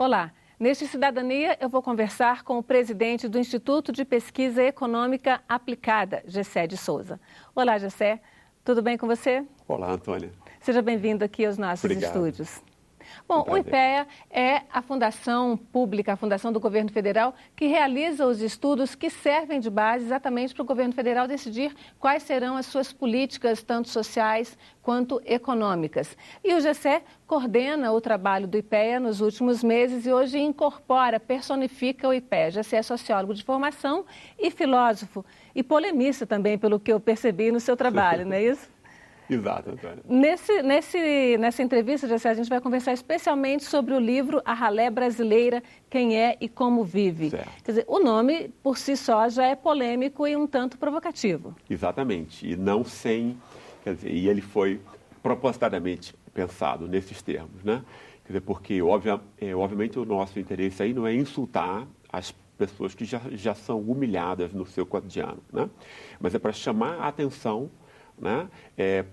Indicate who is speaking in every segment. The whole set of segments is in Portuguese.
Speaker 1: Olá, neste Cidadania eu vou conversar com o presidente do Instituto de Pesquisa Econômica Aplicada, Gessé de Souza. Olá, Gessé, tudo bem com você?
Speaker 2: Olá, Antônia.
Speaker 1: Seja bem-vindo aqui aos nossos estúdios. Bom, o IPEA é a fundação pública, a fundação do governo federal, que realiza os estudos que servem de base exatamente para o governo federal decidir quais serão as suas políticas, tanto sociais quanto econômicas. E o Gessé coordena o trabalho do IPEA nos últimos meses e hoje incorpora, personifica o IPEA. Gessé é sociólogo de formação e filósofo e polemista também, pelo que eu percebi no seu trabalho, não é isso?
Speaker 2: Exato, Antônio.
Speaker 1: Nessa entrevista, Gessé, a gente vai conversar especialmente sobre o livro A Ralé Brasileira, Quem é e Como Vive.
Speaker 2: Certo.
Speaker 1: Quer dizer, o nome, por si só, já é polêmico e um tanto provocativo.
Speaker 2: Exatamente. E não sem... Quer dizer, e ele foi propositadamente pensado nesses termos, né? Quer dizer, porque, obviamente, o nosso interesse aí não é insultar as pessoas que já são humilhadas no seu cotidiano, né? Mas é para chamar a atenção, né,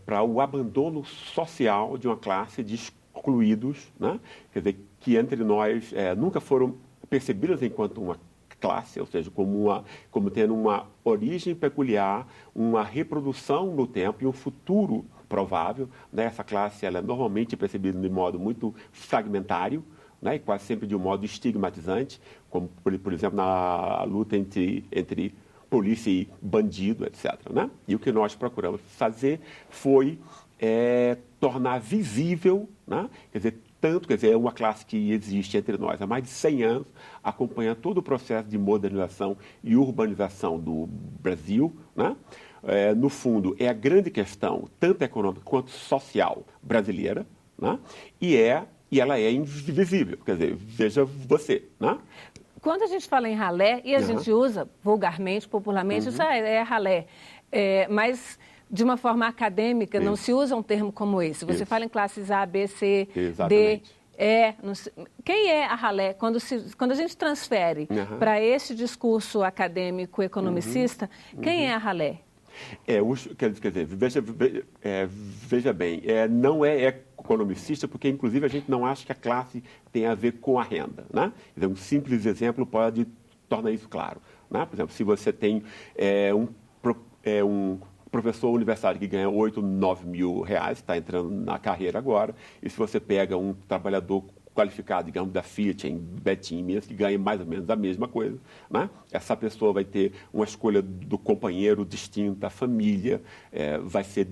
Speaker 2: para o abandono social de uma classe de excluídos, né, quer dizer, que entre nós nunca foram percebidas enquanto uma classe, ou seja, como tendo uma origem peculiar, uma reprodução no tempo e um futuro provável, né? Essa classe ela é normalmente percebida de modo muito fragmentário, né, e quase sempre de um modo estigmatizante, como, por exemplo, na luta entre polícia e bandido, etc., né? E o que nós procuramos fazer foi tornar visível, né? Quer dizer, é uma classe que existe entre nós há mais de 100 anos, acompanha todo o processo de modernização e urbanização do Brasil, né? No fundo, é a grande questão, tanto econômica quanto social brasileira, né? E ela é invisível, quer dizer, veja você, né?
Speaker 1: Quando a gente fala em ralé, e a gente usa vulgarmente, popularmente, isso é ralé, mas de uma forma acadêmica não se usa um termo como esse. Você fala em classes A, B, C,
Speaker 2: Exatamente.
Speaker 1: D, E. Quem é a ralé? Quando a gente transfere para esse discurso acadêmico economicista, quem é a ralé?
Speaker 2: Quer dizer, veja bem, não é economicista, porque inclusive a gente não acha que a classe tem a ver com a renda, né? Então, um simples exemplo pode tornar isso claro, né? Por exemplo, se você tem um professor universitário que ganha 8, 9 mil reais, está entrando na carreira agora, e se você pega um trabalhador qualificado, digamos, da Fiat, em Betim, Minas, que ganha mais ou menos a mesma coisa, né? Essa pessoa vai ter uma escolha do companheiro distinta, a família vai ser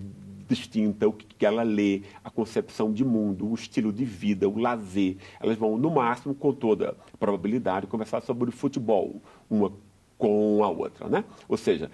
Speaker 2: distinta, o que ela lê, a concepção de mundo, o estilo de vida, o lazer. Elas vão, no máximo, com toda probabilidade, conversar sobre o futebol, uma com a outra, né? Ou seja,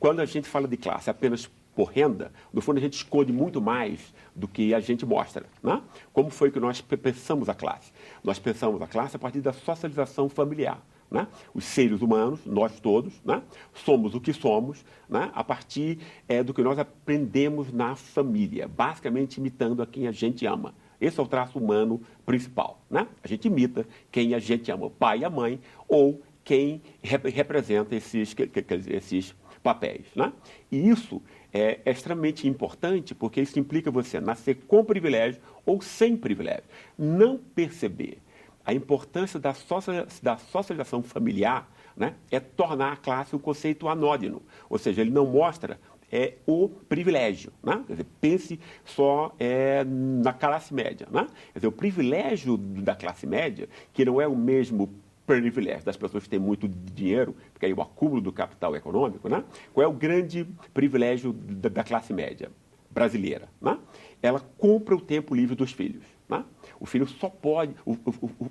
Speaker 2: quando a gente fala de classe apenas por renda, no fundo a gente esconde muito mais do que a gente mostra, né? Como foi que nós pensamos a classe? Nós pensamos a classe a partir da socialização familiar, né? Os seres humanos, nós todos, né, somos o que somos, né, a partir do que nós aprendemos na família, basicamente imitando a quem a gente ama. Esse é o traço humano principal, né? A gente imita quem a gente ama, o pai e a mãe, ou quem representa esses papéis, né? E isso é extremamente importante porque isso implica você nascer com privilégio ou sem privilégio. Não perceber a importância da socialização familiar, né, é tornar a classe um conceito anódino, ou seja, ele não mostra o privilégio, né? Quer dizer, pense só na classe média, né? Quer dizer, o privilégio da classe média, que não é o mesmo privilégio das pessoas que têm muito dinheiro, porque aí o acúmulo do capital econômico, né? Qual é o grande privilégio da classe média brasileira, né? Ela compra o tempo livre dos filhos, né? O filho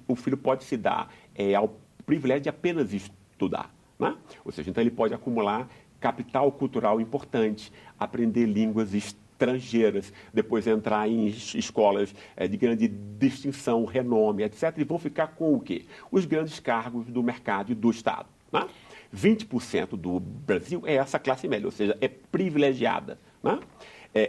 Speaker 2: o filho pode se dar ao privilégio de apenas estudar, né? Ou seja, então ele pode acumular capital cultural importante, aprender línguas estrangeiras, depois entrar em escolas de grande distinção, renome, etc. E vão ficar com o quê? Os grandes cargos do mercado e do Estado, né? 20% do Brasil é essa classe média, ou seja, é privilegiada, né?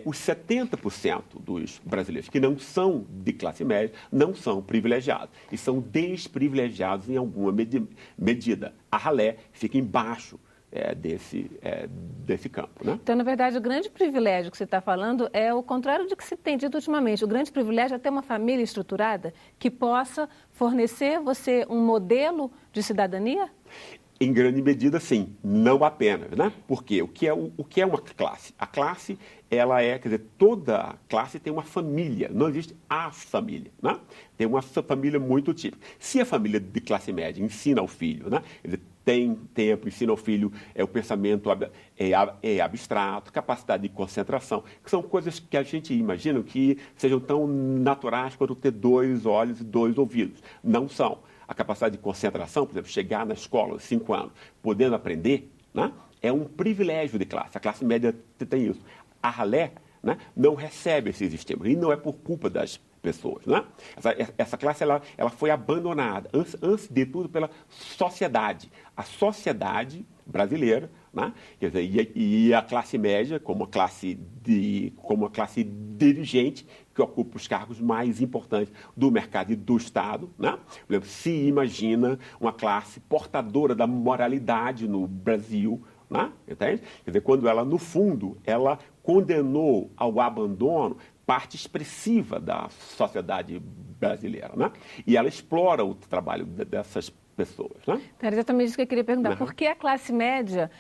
Speaker 2: Os 70% dos brasileiros que não são de classe média não são privilegiados e são desprivilegiados em alguma medida. A ralé fica embaixo desse campo. Né?
Speaker 1: Então, na verdade, o grande privilégio que você está falando é o contrário do que se tem dito ultimamente. O grande privilégio é ter uma família estruturada que possa fornecer você um modelo de cidadania?
Speaker 2: Em grande medida, sim, não apenas, né? Porque o que é uma classe? A classe, quer dizer, toda classe tem uma família, não existe a família, né? Tem uma família muito típica. Se a família de classe média ensina ao filho, né? Quer dizer, tem tempo, ensina ao filho o pensamento abstrato, capacidade de concentração, que são coisas que a gente imagina que sejam tão naturais quanto ter 2 olhos e 2 ouvidos. Não são. A capacidade de concentração, por exemplo, chegar na escola aos 5 anos, podendo aprender, né, é um privilégio de classe. A classe média tem isso. A ralé, né, não recebe esses estímulos, e não é por culpa das pessoas. Né? Essa classe ela foi abandonada, antes de tudo, pela sociedade. A sociedade brasileira, né? Quer dizer, e a classe média, como a classe dirigente, que ocupa os cargos mais importantes do mercado e do Estado. Né? Por exemplo, se imagina uma classe portadora da moralidade no Brasil, né? Entende? Quer dizer, quando ela, no fundo, ela condenou ao abandono parte expressiva da sociedade brasileira, né? E ela explora o trabalho dessas pessoas, né?
Speaker 1: Era exatamente isso que eu queria perguntar.
Speaker 2: Uhum.
Speaker 1: Por que a classe média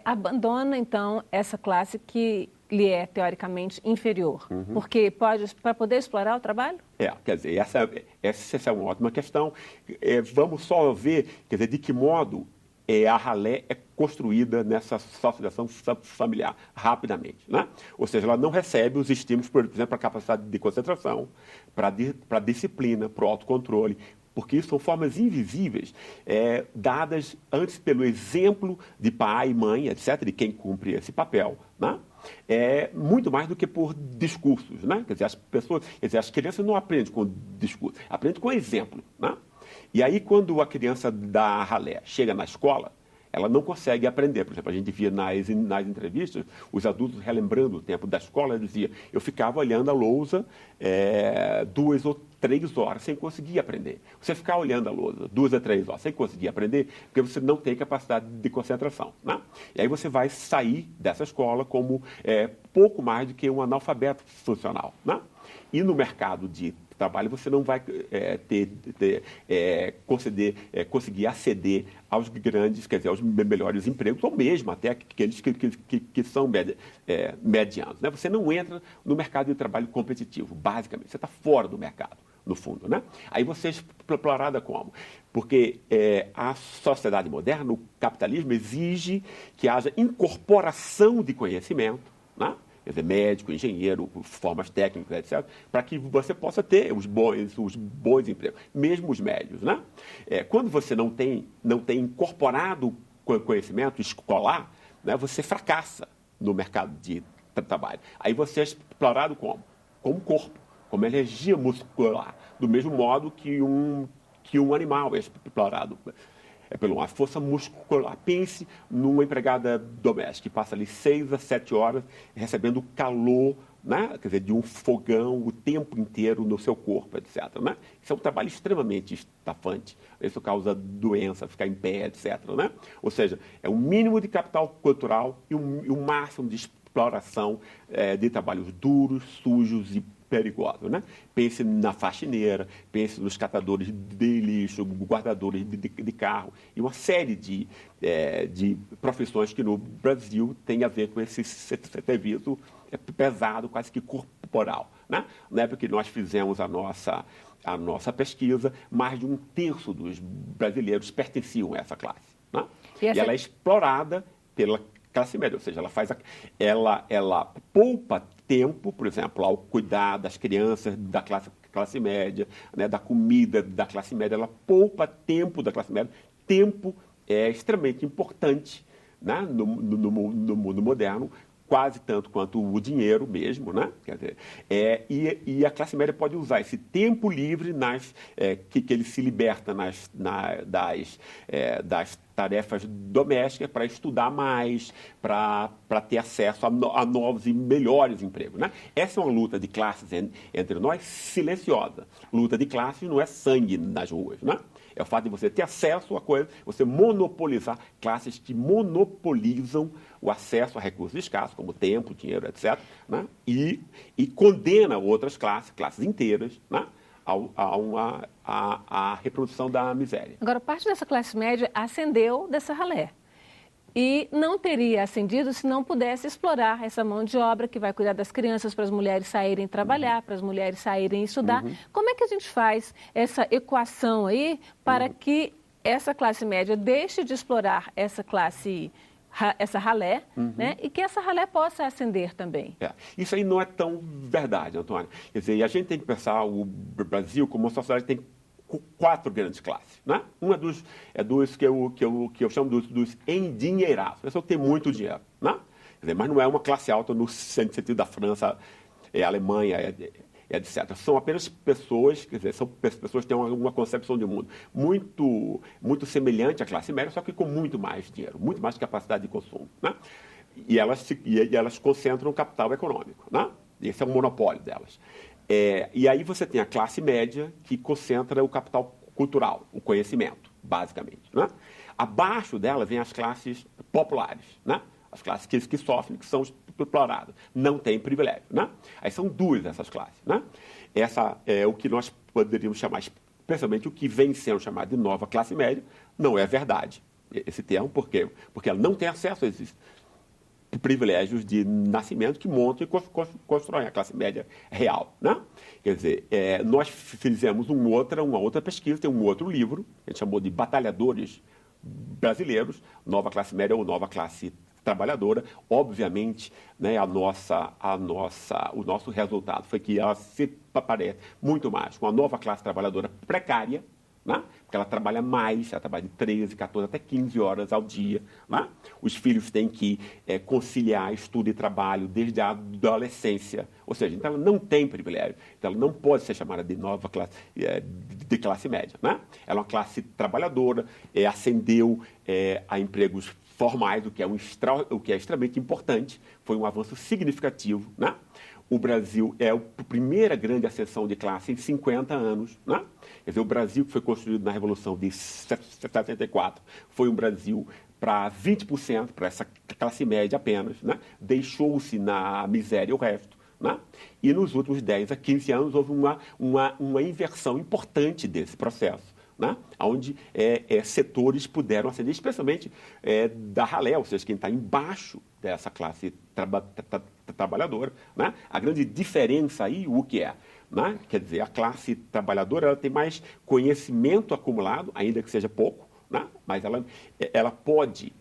Speaker 1: abandona, então, essa classe que lhe é, teoricamente, inferior?
Speaker 2: Uhum.
Speaker 1: Porque para poder explorar o trabalho?
Speaker 2: Quer dizer, essa é uma ótima questão. Vamos só ver, quer dizer, de que modo a ralé é construída nessa socialização familiar rapidamente. Né? Ou seja, ela não recebe os estímulos, por exemplo, para a capacidade de concentração, para a disciplina, para o autocontrole, porque isso são formas invisíveis dadas antes pelo exemplo de pai, mãe, etc., de quem cumpre esse papel, né? Muito mais do que por discursos. Né? Quer dizer, as crianças não aprendem com discurso, aprendem com exemplo. Né? E aí, quando a criança da ralé chega na escola, ela não consegue aprender. Por exemplo, a gente via nas entrevistas os adultos relembrando o tempo da escola, dizia, eu ficava olhando a lousa 2 ou 3 horas sem conseguir aprender. Você ficar olhando a lousa 2 a 3 horas sem conseguir aprender, porque você não tem capacidade de concentração. Né? E aí você vai sair dessa escola como pouco mais do que um analfabeto funcional. Né? E no mercado de trabalho você não vai conseguir aceder aos grandes, quer dizer, aos melhores empregos, ou mesmo até aqueles que são medianos. Né? Você não entra no mercado de trabalho competitivo, basicamente. Você está fora do mercado, no fundo. Né? Aí você é explorada como? Porque a sociedade moderna, o capitalismo, exige que haja incorporação de conhecimento, né? Quer dizer, médico, engenheiro, formas técnicas, etc., para que você possa ter os bons empregos, mesmo os médios. Né? Quando você não tem incorporado conhecimento escolar, né, você fracassa no mercado de trabalho. Aí você é explorado como? Como corpo, como energia muscular, do mesmo modo que um animal é explorado pela uma força muscular. Pense numa empregada doméstica que passa ali 6 a 7 horas recebendo calor, né? Quer dizer, de um fogão o tempo inteiro no seu corpo, etc. Né? Isso é um trabalho extremamente estafante. Isso causa doença, ficar em pé, etc. Né? Ou seja, é um mínimo de capital cultural e um máximo de exploração de trabalhos duros, sujos e perigosos. Né? Pense na faxineira, pense nos catadores de lixo, guardadores de carro e uma série de profissões que no Brasil tem a ver com esse serviço pesado, quase que corporal. Né? Na época que nós fizemos a nossa pesquisa, mais de 1/3 dos brasileiros pertenciam a essa classe. Né? E ela é explorada pela classe média, ou seja, ela poupa tempo, por exemplo, ao cuidar das crianças da classe média, né, da comida da classe média, ela poupa tempo da classe média. Tempo é extremamente importante, né, no mundo moderno, quase tanto quanto o dinheiro mesmo, né? Quer dizer, e a classe média pode usar esse tempo livre que ele se liberta das tarefas domésticas para estudar mais, para ter acesso a novos e melhores empregos. Né? Essa é uma luta de classes entre nós silenciosa. Luta de classes não é sangue nas ruas. Né? É o fato de você ter acesso a coisas, você monopolizar classes que monopolizam o acesso a recursos escassos, como tempo, dinheiro, etc., né? E condena outras classes inteiras, né? A reprodução da miséria.
Speaker 1: Agora, parte dessa classe média ascendeu dessa ralé. E não teria ascendido se não pudesse explorar essa mão de obra que vai cuidar das crianças, para as mulheres saírem trabalhar, para as mulheres saírem estudar. Como é que a gente faz essa equação aí para que essa classe média deixe de explorar essa ralé, né? E que essa ralé possa ascender também?
Speaker 2: Isso aí não é tão verdade, Antônio. Quer dizer, a gente tem que pensar o Brasil como uma sociedade que tem 4 grandes classes, né? Uma é dos que eu chamo dos endinheirados, pessoa que tem muito dinheiro, né? Quer dizer, mas não é uma classe alta no sentido da França, Alemanha, etc. São apenas pessoas, quer dizer, são pessoas que têm uma concepção de mundo muito semelhante à classe média, só que com muito mais dinheiro, muito mais capacidade de consumo, né? E elas concentram o capital econômico, né? Esse é o monopólio delas. E aí você tem a classe média, que concentra o capital cultural, o conhecimento, basicamente, né? Abaixo dela vem as classes populares, né? As classes que sofrem, que são exploradas, não têm privilégio, né? Aí são 2 dessas classes, né? Essa é o que nós poderíamos chamar, especialmente o que vem sendo chamado de nova classe média, não é verdade esse termo, porque ela não tem acesso a esses privilégios de nascimento que montam e constroem a classe média real, né? Quer dizer, nós fizemos uma outra pesquisa, tem um outro livro, a gente chamou de Batalhadores Brasileiros, Nova Classe Média ou Nova Classe Trabalhadora. Obviamente, né, o nosso resultado foi que ela se parece muito mais com a nova classe trabalhadora precária, né? Porque ela trabalha mais, ela trabalha de 13, 14, até 15 horas ao dia, né? Os filhos têm que conciliar estudo e trabalho desde a adolescência, ou seja, então ela não tem privilégio, então ela não pode ser chamada de nova classe, de classe média, né? Ela é uma classe trabalhadora, ascendeu a empregos formais, o que é extremamente importante, foi um avanço significativo, né? O Brasil é a primeira grande ascensão de classe em 50 anos, né? Quer dizer, o Brasil que foi construído na Revolução de 74 foi um Brasil para 20%, para essa classe média apenas, né? Deixou-se na miséria o resto, né? E nos últimos 10 a 15 anos houve uma inversão importante desse processo, né? Onde setores puderam ascender, especialmente da ralé, ou seja, quem está embaixo dessa classe trabalhadora, né? A grande diferença aí, o que é? Né? Quer dizer, a classe trabalhadora ela tem mais conhecimento acumulado, ainda que seja pouco, né? Mas ela pode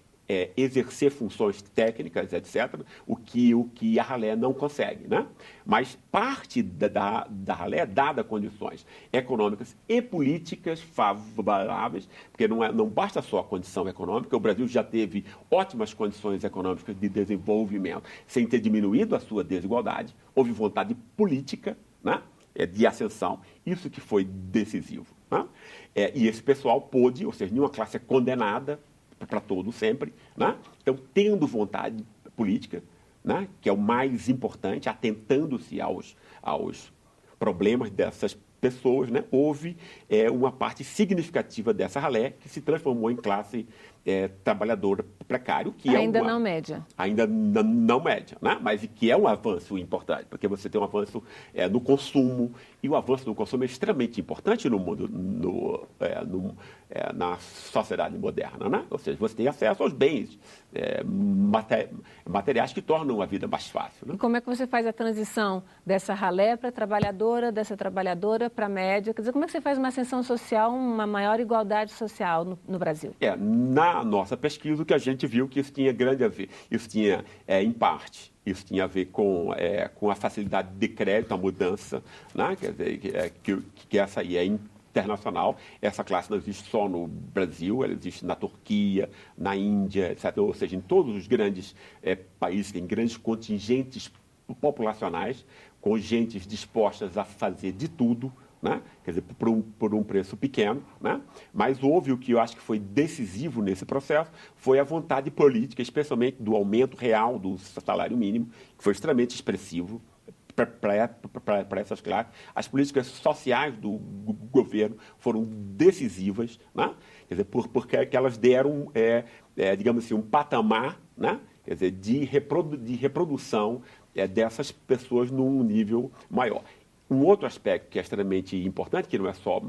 Speaker 2: exercer funções técnicas, etc., o que a ralé não consegue, né? Mas parte da ralé é dada condições econômicas e políticas favoráveis, porque não basta só a condição econômica, o Brasil já teve ótimas condições econômicas de desenvolvimento, sem ter diminuído a sua desigualdade, houve vontade política, né? De ascensão, isso que foi decisivo, né? E esse pessoal pôde, ou seja, nenhuma classe é condenada para todos sempre, né? Então, tendo vontade política, né, que é o mais importante, atentando-se aos problemas dessas pessoas, né, houve uma parte significativa dessa ralé que se transformou em classe trabalhadora precária, que
Speaker 1: ainda não média.
Speaker 2: Ainda não média, né? Mas que é um avanço importante, porque você tem um avanço no consumo, e o avanço no consumo é extremamente importante no mundo, na sociedade moderna, né? Ou seja, você tem acesso aos bens materiais que tornam a vida mais fácil, né?
Speaker 1: E como é que você faz a transição dessa ralé para a trabalhadora, dessa trabalhadora para a média? Quer dizer, como é que você faz uma ascensão social, uma maior igualdade social no Brasil?
Speaker 2: Na nossa pesquisa, o que a gente viu que isso tinha grande a ver. Isso tinha, em parte, isso tinha a ver com a facilidade de crédito, a mudança, né? Quer dizer, que essa aí é internacional. Essa classe não existe só no Brasil, ela existe na Turquia, na Índia, etc. Ou seja, em todos os grandes países, tem grandes contingentes populacionais, com gentes dispostas a fazer de tudo, né? Quer dizer, por um preço pequeno, né? Mas houve o que eu acho que foi decisivo nesse processo, foi a vontade política, especialmente do aumento real do salário mínimo, que foi extremamente expressivo, para essas classes. As políticas sociais do governo foram decisivas, né? Quer dizer, porque elas deram, digamos assim, um patamar, né? Quer dizer, de reprodução dessas pessoas num nível maior. Um outro aspecto que é extremamente importante, que não é só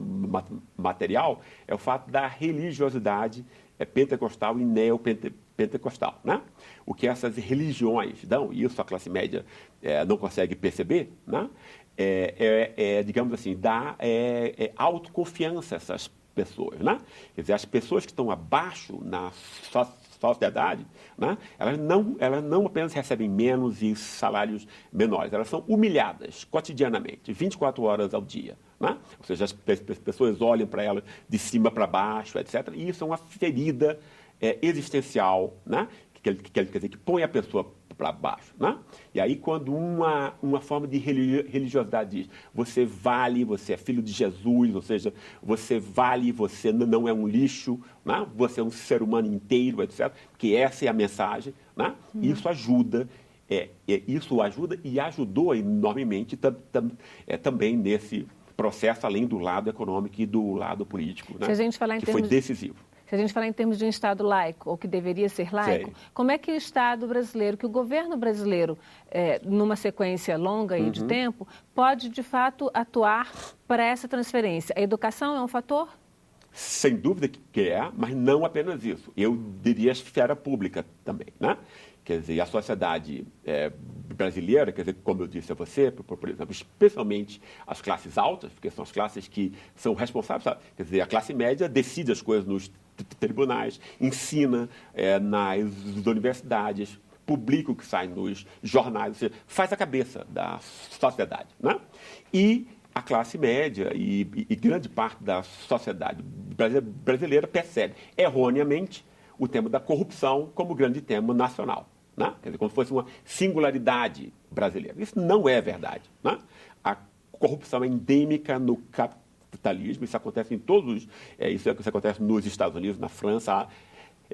Speaker 2: material, é o fato da religiosidade pentecostal e neopentecostal, né? O que essas religiões dão, e isso a classe média não consegue perceber, né? Digamos assim, dá autoconfiança a essas pessoas, né? Quer dizer, as pessoas que estão abaixo na sociedade, né? Elas não apenas recebem menos e salários menores, elas são humilhadas cotidianamente, 24 horas ao dia, né? Ou seja, as pessoas olham para elas de cima para baixo, etc. E isso é uma ferida existencial, né? Quer dizer, que põe a pessoa para baixo, né? E aí, quando uma forma de religiosidade diz: você vale, você é filho de Jesus, ou seja, você vale, você não é um lixo, né? Você é um ser humano inteiro, etc. Que essa é a mensagem, né? Isso ajuda. Isso ajuda e ajudou enormemente também nesse processo, além do lado econômico e do lado político, né?
Speaker 1: Se a gente falar em
Speaker 2: que foi decisivo.
Speaker 1: Se a gente falar em termos de um Estado laico, ou que deveria ser laico, como é que o Estado brasileiro, que o governo brasileiro, numa sequência longa aí de tempo, pode, de fato, atuar para essa transferência? A educação é um fator?
Speaker 2: Sem dúvida que mas não apenas isso. Eu diria a esfera pública também, né? Quer dizer, a sociedade brasileira, quer dizer, como eu disse a você, por exemplo, especialmente as classes altas, porque são as classes que são responsáveis, sabe? Quer dizer, a classe média decide as coisas nos tribunais, ensina nas universidades, publica o que sai nos jornais, ou seja, faz a cabeça da sociedade, né? E a classe média e grande parte da sociedade brasileira percebe erroneamente o tema da corrupção como grande tema nacional, né? Quer dizer, como se fosse uma singularidade brasileira. Isso não é verdade, né? A corrupção é endêmica no capitalismo, isso acontece em todos isso acontece nos Estados Unidos, na França,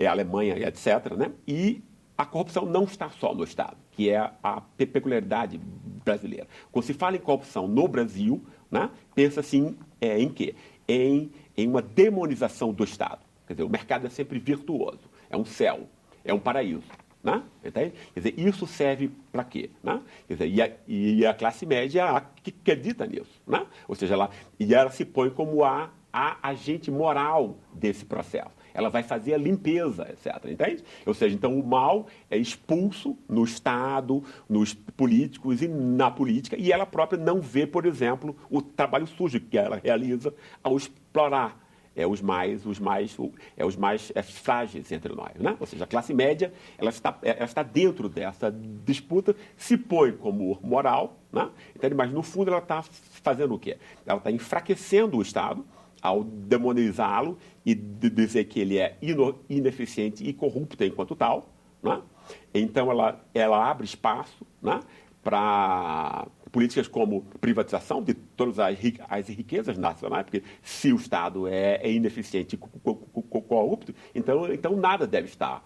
Speaker 2: Alemanha, etc., né? E a corrupção não está só no Estado, que é a peculiaridade brasileira. Quando se fala em corrupção no Brasil, né, pensa assim em quê? Em uma demonização do Estado. Quer dizer, o mercado é sempre virtuoso, é um céu, é um paraíso, né? Entende? Quer dizer, isso serve para quê? Né? Quer dizer, e a classe média que acredita nisso, né? Ou seja, ela se põe como a agente moral desse processo. Ela vai fazer a limpeza, etc. Entende? Ou seja, então o mal é expulso no Estado, nos políticos e na política, e ela própria não vê, por exemplo, o trabalho sujo que ela realiza ao explorar os mais frágeis entre nós, né? Ou seja, a classe média ela está dentro dessa disputa, se põe como moral, né? Entende? Mas no fundo ela está fazendo o quê? Ela está enfraquecendo o Estado ao demonizá-lo e dizer que ele é ineficiente e corrupto enquanto tal, né? Então ela abre espaço, né, para políticas como privatização de todas as riquezas nacionais, porque se o Estado é ineficiente e corrupto, então nada deve estar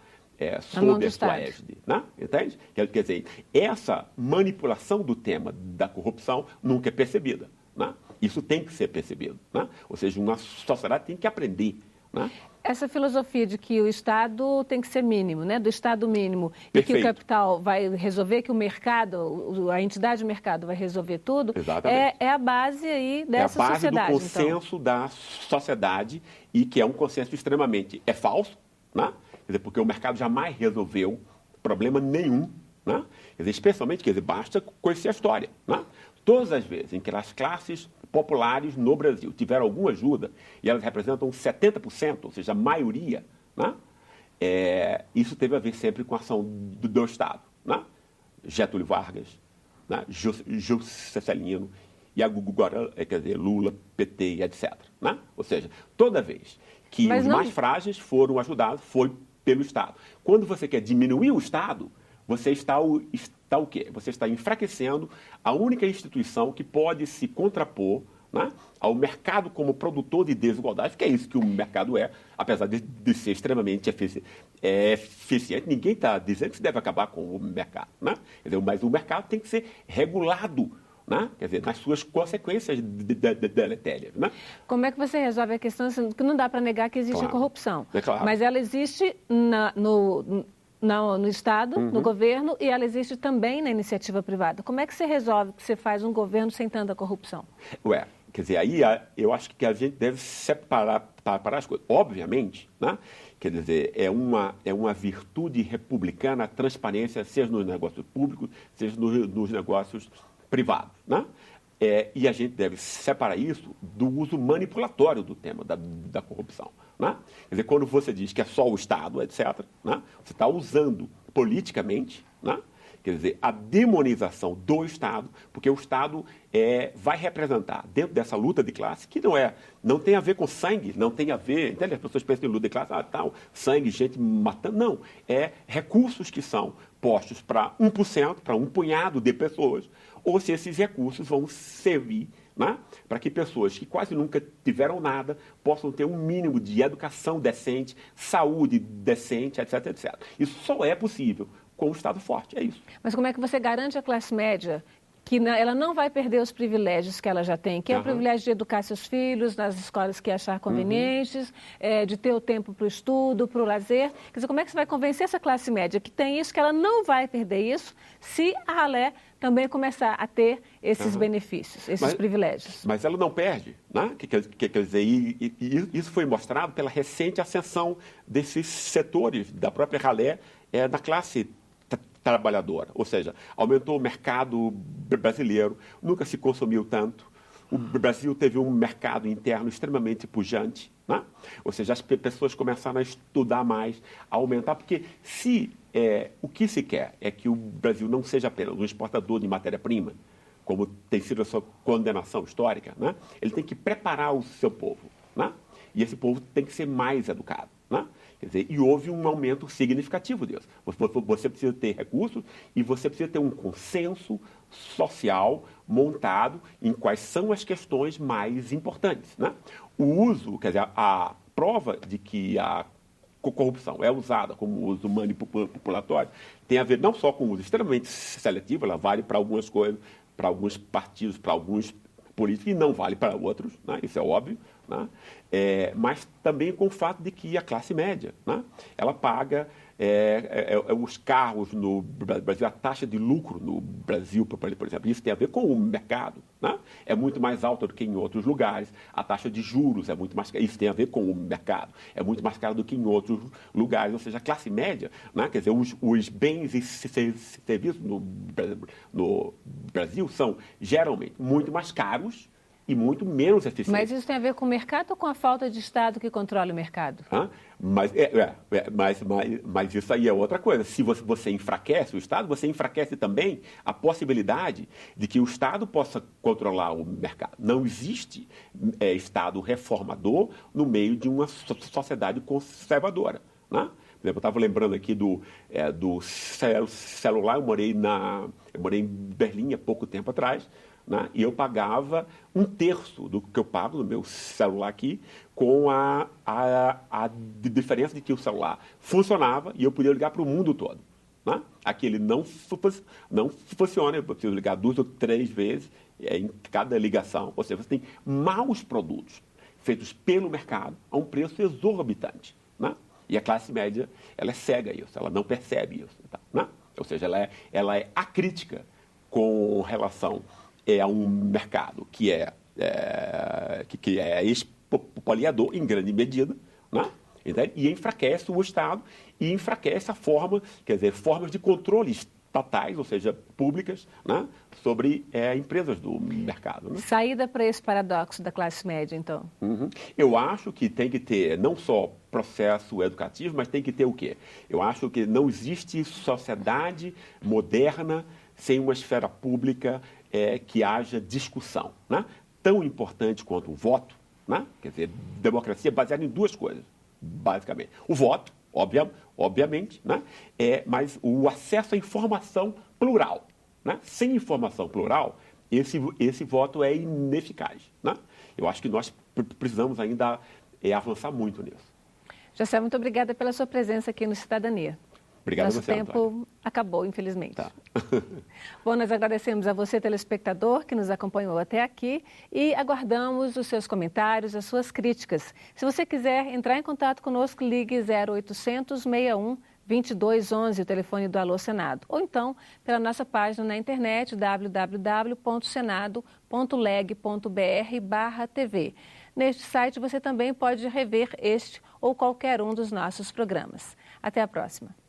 Speaker 2: sob a sua égide, né? Entende? Quer dizer, essa manipulação do tema da corrupção nunca é percebida, né? Isso tem que ser percebido, né? Ou seja, uma sociedade tem que aprender, né?
Speaker 1: Essa filosofia de que o Estado tem que ser mínimo, né? Do Estado mínimo,
Speaker 2: Perfeito.
Speaker 1: E que o capital vai resolver, que o mercado, a entidade de mercado vai resolver tudo, é a base aí dessa sociedade.
Speaker 2: É a base do consenso da sociedade e que é um consenso extremamente falso, né? Quer dizer, porque o mercado jamais resolveu problema nenhum, né? Quer dizer, especialmente, basta conhecer a história, né? Todas as vezes em que as classes populares no Brasil tiveram alguma ajuda, e elas representam 70%, ou seja, a maioria, né? Isso teve a ver sempre com a ação do Estado, né? Getúlio Vargas, né? Juscelino, e agora, Lula, PT, etc., né? Ou seja, toda vez que mais frágeis foram ajudados, foi pelo Estado. Quando você quer diminuir o Estado, você está o quê? Você está enfraquecendo a única instituição que pode se contrapor, né, ao mercado como produtor de desigualdade, que é isso que o mercado é, apesar de ser extremamente eficiente. Ninguém está dizendo que se deve acabar com o mercado, né? Quer dizer, mas o mercado tem que ser regulado, né? Quer dizer, nas suas consequências deletérias. Né?
Speaker 1: Como é que você resolve a questão? Que não dá para negar que existe corrupção,
Speaker 2: claro.
Speaker 1: Mas ela existe no Estado, no governo, e ela existe também na iniciativa privada. Como é que você resolve que você faz um governo sem tanta corrupção?
Speaker 2: Quer dizer, aí eu acho que a gente deve separar as coisas. Obviamente, né? Quer dizer, é uma virtude republicana a transparência, seja nos negócios públicos, seja nos negócios privados. Né? E a gente deve separar isso do uso manipulatório do tema da corrupção. Né? Quer dizer, quando você diz que é só o Estado, etc., né? Você está usando politicamente, né? Quer dizer, a demonização do Estado, porque o Estado vai representar, dentro dessa luta de classe, que não tem a ver com sangue, não tem a ver, entende? As pessoas pensam em luta de classe, tal, sangue, gente matando, não. É recursos que são postos para 1%, para um punhado de pessoas, ou se esses recursos vão servir, né, para que pessoas que quase nunca tiveram nada possam ter um mínimo de educação decente, saúde decente, etc, etc. Isso só é possível com um Estado forte, é isso.
Speaker 1: Mas como é que você garante à classe média que ela não vai perder os privilégios que ela já tem, que é o privilégio de educar seus filhos nas escolas que achar convenientes, de ter o tempo para o estudo, para o lazer? Quer dizer, como é que você vai convencer essa classe média que tem isso, que ela não vai perder isso, se a ralé também começar a ter esses benefícios, esses privilégios?
Speaker 2: Mas ela não perde, né? Quer dizer, isso foi mostrado pela recente ascensão desses setores da própria ralé na classe trabalhadora, ou seja, aumentou o mercado brasileiro, nunca se consumiu tanto. O Brasil teve um mercado interno extremamente pujante, né? Ou seja, as pessoas começaram a estudar mais, a aumentar, porque o que se quer é que o Brasil não seja apenas um exportador de matéria-prima, como tem sido a sua condenação histórica, né? Ele tem que preparar o seu povo, né? E esse povo tem que ser mais educado, né? Quer dizer, e houve um aumento significativo disso. Você precisa ter recursos e você precisa ter um consenso social montado em quais são as questões mais importantes, né? O uso, quer dizer, a prova de que a corrupção é usada como uso manipulatório tem a ver não só com o uso extremamente seletivo, ela vale para algumas coisas, para alguns partidos, para alguns políticos, e não vale para outros, né? Isso é óbvio, né? Mas também com o fato de que a classe média, né, ela paga os carros no Brasil, a taxa de lucro no Brasil, por exemplo, isso tem a ver com o mercado, né? É muito mais alta do que em outros lugares, a taxa de juros é muito mais cara, isso tem a ver com o mercado, é muito mais caro do que em outros lugares, ou seja, a classe média, né, quer dizer, os bens e serviços no Brasil são geralmente muito mais caros e muito menos eficiente.
Speaker 1: Mas isso tem a ver com o mercado ou com a falta de Estado que controla o mercado?
Speaker 2: Mas isso aí é outra coisa. Se você enfraquece o Estado, você enfraquece também a possibilidade de que o Estado possa controlar o mercado. Não existe Estado reformador no meio de uma sociedade conservadora, né? Por exemplo, eu estava lembrando aqui do celular, eu morei em Berlim há pouco tempo atrás, né? E eu pagava 1/3 do que eu pago no meu celular aqui, com a diferença de que o celular funcionava e eu podia ligar para o mundo todo, né? Aqui ele não funciona, eu preciso ligar 2 ou 3 vezes em cada ligação. Ou seja, você tem maus produtos feitos pelo mercado a um preço exorbitante, né? E a classe média, ela é cega a isso, ela não percebe isso, né? Ou seja, ela é acrítica com relação a um mercado que é expoliador em grande medida, né? Entende? E enfraquece o Estado e enfraquece a forma, quer dizer, formas de controle estatais, ou seja, públicas, né, sobre empresas do mercado, né?
Speaker 1: Saída para esse paradoxo da classe média, então?
Speaker 2: Eu acho que tem que ter não só processo educativo, mas tem que ter o quê? Eu acho que não existe sociedade moderna sem uma esfera pública que haja discussão, né? Tão importante quanto o voto, né? Quer dizer, democracia é baseada em 2 coisas, basicamente. O voto, obviamente, né? Mas o acesso à informação plural, né? Sem informação plural, esse voto é ineficaz, né? Eu acho que nós precisamos ainda avançar muito nisso.
Speaker 1: José, muito obrigada pela sua presença aqui no Cidadania.
Speaker 2: Obrigado a você,
Speaker 1: Nosso tempo
Speaker 2: Antônio.
Speaker 1: acabou, infelizmente.
Speaker 2: Tá.
Speaker 1: Bom, nós agradecemos a você, telespectador, que nos acompanhou até aqui e aguardamos os seus comentários, as suas críticas. Se você quiser entrar em contato conosco, ligue 0800 61 2211, o telefone do Alô Senado. Ou então, pela nossa página na internet, www.senado.leg.br/TV. Neste site você também pode rever este ou qualquer um dos nossos programas. Até a próxima.